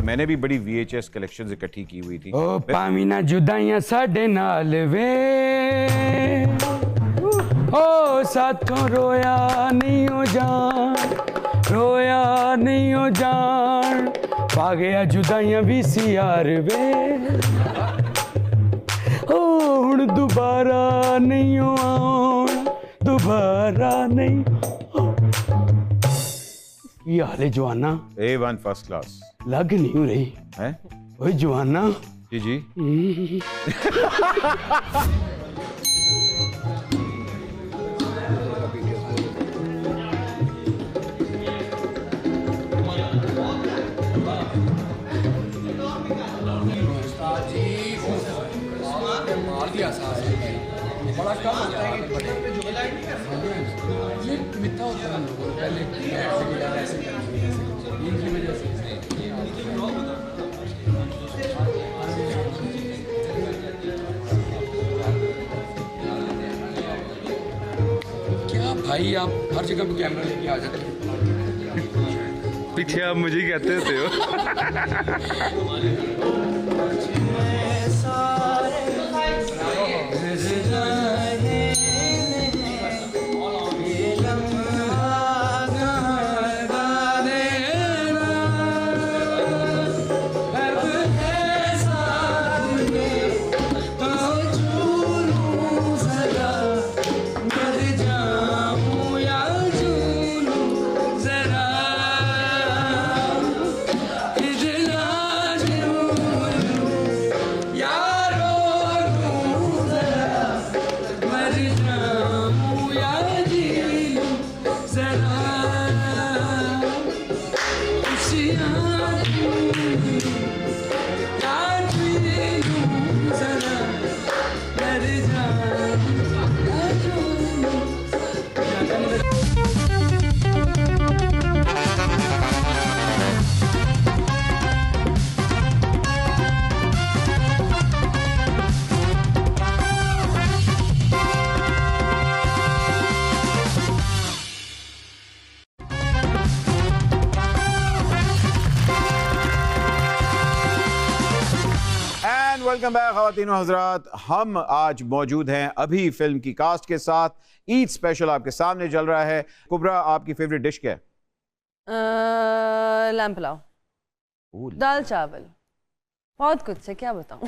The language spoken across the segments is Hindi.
मैंने भी बड़ी VHS कलेक्शंस इकट्ठी की हुई थी। ओ पामीना जुदाइयां साडे नाल वे, ओ साथों रोया नहीं हो जान, रोया नहीं हो जान, पा गया जुदाइयां VCR वे, ओ हुण दोबारा नहीं हो आउण, दोबारा नहीं। ये हाले जवाना A1 फर्स्ट क्लास लग नहीं रही है। ओए जवाना जी जी। बड़ा कम होता है कि ये मिठा होता है पहले इनकी वजह से। क्या भाई आप हर जगह पे कैमरा लेके आ जाते हैं, पीछे आप मुझे ही कहते होते हो। वेलकम बैक ख़वातीन व हज़रात। हम आज मौजूद हैं अभी फिल्म की कास्ट के साथ। ईद स्पेशल आपके सामने चल रहा है। कुबरा, आपकी फेवरेट डिश क्या है? लैम्प पुलाव, दाल चावल, बहुत कुछ है, क्या बताऊं।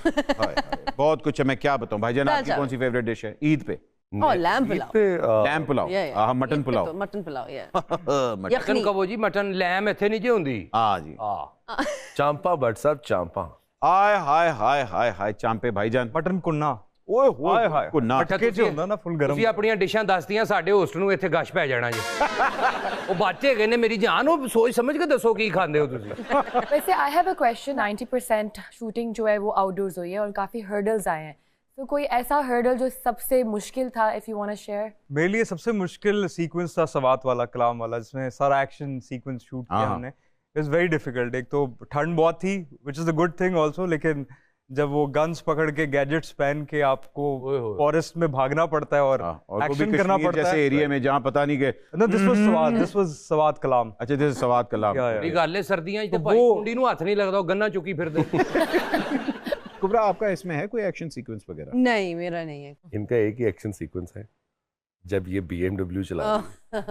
बहुत कुछ है, मैं क्या बताऊं। भाईजान, आपकी कौन सी फेवरेट डिश है ईद पे? Lamp pulao. Lamp pulao, mutton pulao. Mutton pulao, mutton कहो जी, मटन लैम इत्थे नहीं जी हुंदी। हाँ जी, चांपा बट साहब चांपा। हाय हाय हाय हाय हाय चांपे भाईजान। मटन कुन्ना, ओए होए हाय कुन्ना ਟਕੇ ਚ ਹੁੰਦਾ ਨਾ ਫੁੱਲ ਗਰਮ। ਤੁਸੀਂ ਆਪਣੀਆਂ ਡਿਸ਼ਾਂ ਦੱਸਦੀਆਂ, ਸਾਡੇ ਹੋਸਟ ਨੂੰ ਇੱਥੇ ਗਸ਼ ਪੈ ਜਾਣਾ ਜੀ। ਉਹ ਬੱਚੇ ਹੈਗੇ ਨੇ ਮੇਰੀ ਜਾਨ, ਉਹ ਸੋਚ ਸਮਝ ਕੇ ਦੱਸੋ ਕੀ ਖਾਂਦੇ ਹੋ ਤੁਸੀਂ। वैसे I have a question. 90% shooting जो है वो आउटडोर्स हुई है और काफ़ी हर्डल्स आए हैं, तो कोई ऐसा हर्डल जो सबसे मुश्किल था, if you want to share? मेरे लिए सबसे मुश्किल सीक्वेंस था सवात वाला, कलाम वाला, जिसमें सारा एक्शन सीक्वेंस शूट किया हमने। It's very difficult. एक तो ठंड बहुत थी, which is a good thing also, लेकिन जब वो गन्स पकड़ के गैजेट्स पहन के आपको फॉरेस्ट में भागना पड़ता है और एक्शन करना पड़ता है जैसे एरिया में जहाँ पता नहीं कि नो, दिस वाज सवात कलाम। अच्छा, दिस इज सवात कलाम। ये गल है सर्दियां च भाई कुंडी नु हाथ नहीं लगदा, गन्ना चुकी फिरदे। कुबरा, आपका इसमें है कोई एक्शन सीक्वेंस वगैरह? नहीं, मेरा नहीं है। इनका एक ही एक्शन सीक्वेंस है, जब ये BMW चला रही है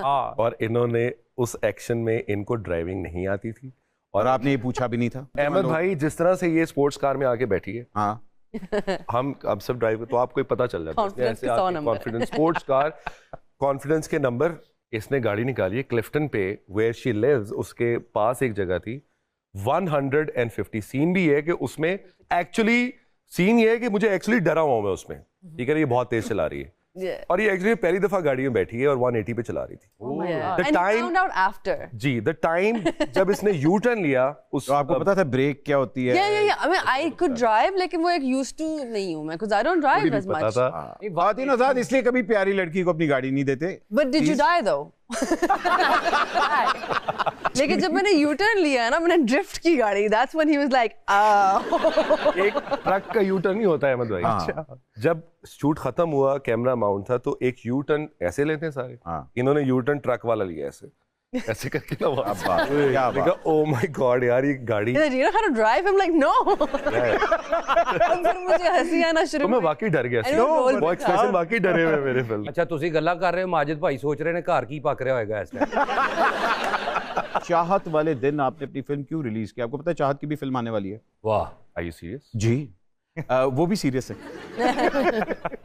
और इन्होंने उस एक्शन में इनको ड्राइविंग नहीं आती थी और आपने ये पूछा भी नहीं था। अहमद भाई जिस तरह से ये स्पोर्ट्स कार में आके बैठी है, हाँ हम अब सब ड्राइवर तो आपको ही पता चल जाता है ऐसे आके कॉन्फिडेंस, स्पोर्ट्स कार कॉन्फिडेंस के नंबर। इसने गाड़ी निकाली है क्लिफ्टन पे, वेयर शी लिव्स, उसके पास एक जगह थी 150। सीन भी है कि उसमें एक्चुअली सीन ये है कि मुझे एक्चुअली डरा हुआ मैं उसमें, ठीक है, ये बहुत तेज चला रही है और ये एक्चुअली पहली दफा गाड़ी में बैठी है और 180 पे चला रही थी। And you found out after. जी, द टाइम जब इसने यू टर्न लिया उस तो आपको पता था ब्रेक क्या होती है? Yeah. I mean, I could drive, लेकिन वो एक used to नहीं हूँ मैं, because I don't drive as much. ख़वातीन आज़ाद इसलिए कभी प्यारी लड़की को अपनी गाड़ी नहीं देते। But did you die though? लेकिन जब मैंने यू टर्न लिया ना, मैंने ड्रिफ्ट की गाड़ी, that's when he was like, एक ट्रक का यू टर्न नहीं होता है अहमद भाई। अच्छा। जब शूट खत्म हुआ, कैमरा माउंट था, तो एक यू टर्न ऐसे लेते हैं सारे, इन्होंने यू टर्न ट्रक वाला लिया ऐसे, ऐसे करके ना क्या बात। ओ माय गॉड यार, ये गाड़ी Do you know how to drive? I'm like, no. और फिर मुझे हंसी आना शुरू तो मैं हुई। वाकई डर गया I don't roll वो एक्सप्रेशन वाकई डरे हुए मेरे फिल्म। अच्छा ਤੁਸੀਂ ਗੱਲਾਂ ਕਰ ਰਹੇ ਹੋ, ਮਾजिद ਭਾਈ ਸੋਚ ਰਹੇ ਨੇ ਘਰ ਕੀ ਪੱਕ ਰਿਹਾ ਹੋਏਗਾ ਇਸ ਟਾਈਮ। चाहत वाले दिन आपने अपनी फिल्म क्यों रिलीज की? आपको पता है चाहत की भी फिल्म आने वाली है? वाह, आर यू सीरियस? जी वो भी सीरियस है।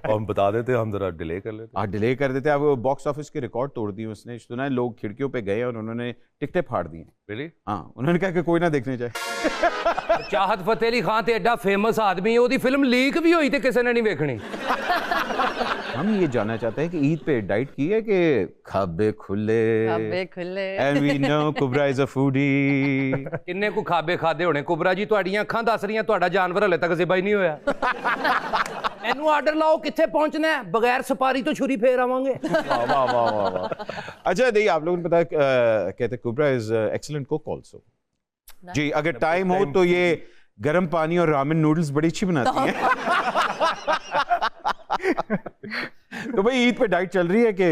और हम बता देते, हम जरा डिले कर लेते। आप डिले कर देते, अब बॉक्स ऑफिस के रिकॉर्ड तोड़ दिए उसने। सुना है लोग खिड़कियों पे गए और उन्होंने टिकटें फाड़ दी। Really? हाँ, उन्होंने कहा कि कोई ना देखने जाए। ਚਾਹਤ ਫਤਿਹ ਅਲੀ ਖਾਨ ਤੇ ਐਡਾ ਫੇਮਸ ਆਦਮੀ, ਉਹਦੀ ਫਿਲਮ ਲੀਕ ਵੀ ਹੋਈ ਤੇ ਕਿਸੇ ਨੇ ਨਹੀਂ ਵੇਖਣੀ। हम ये जानना चाहते हैं कि ईद पे डाइट की है कि खाबे खुले? खाबे खुले। And we know Kubra is a foodie। ਕਿੰਨੇ ਕੁ ਖਾਬੇ ਖਾਦੇ ਹੋਣੇ ਕੁਬਰਾ ਜੀ? ਤੁਹਾਡੀਆਂ ਅੱਖਾਂ ਦੱਸ ਰਹੀਆਂ ਤੁਹਾਡਾ ਜਾਨਵਰ ਹਲੇ ਤੱਕ ਜ਼ਿਬਾ ਹੀ ਨਹੀਂ ਹੋਇਆ। ਇਹਨੂੰ ਆਰਡਰ ਲਾਓ, ਕਿੱਥੇ ਪਹੁੰਚਣਾ ਹੈ? ਬਗੈਰ ਸਪਾਰੀ ਤੋਂ ਛੁਰੀ ਫੇਰ ਆਵਾਂਗੇ। वाह वाह वाह वाह वाह। अच्छा नहीं, आप लोगों ने पता कहते कुबरा इज एक्सीलेंट कुक आल्सो। जी, अगर टाइम हो तो ये गर्म पानी और रामेन नूडल्स बड़ी अच्छी बनाती हैं। तो भाई ईद पे डाइट चल रही है कि?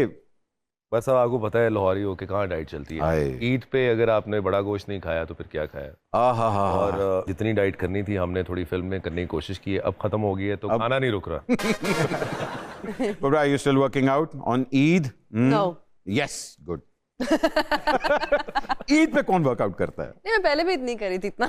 बस अब आपको पता है लाहौरी हो के कहाँ डाइट चलती है। ईद पे अगर आपने बड़ा गोश्त नहीं खाया तो फिर क्या खाया। और जितनी डाइट करनी थी हमने थोड़ी फिल्म में करने की कोशिश की है, अब खत्म हो गई है तो खाना नहीं रुक रहा। Kubra, are you still working out on Eid? No. Yes, good। Eid पे कौन वर्कआउट करता है? नहीं, मैं पहले भी इतनी करी थी इतना।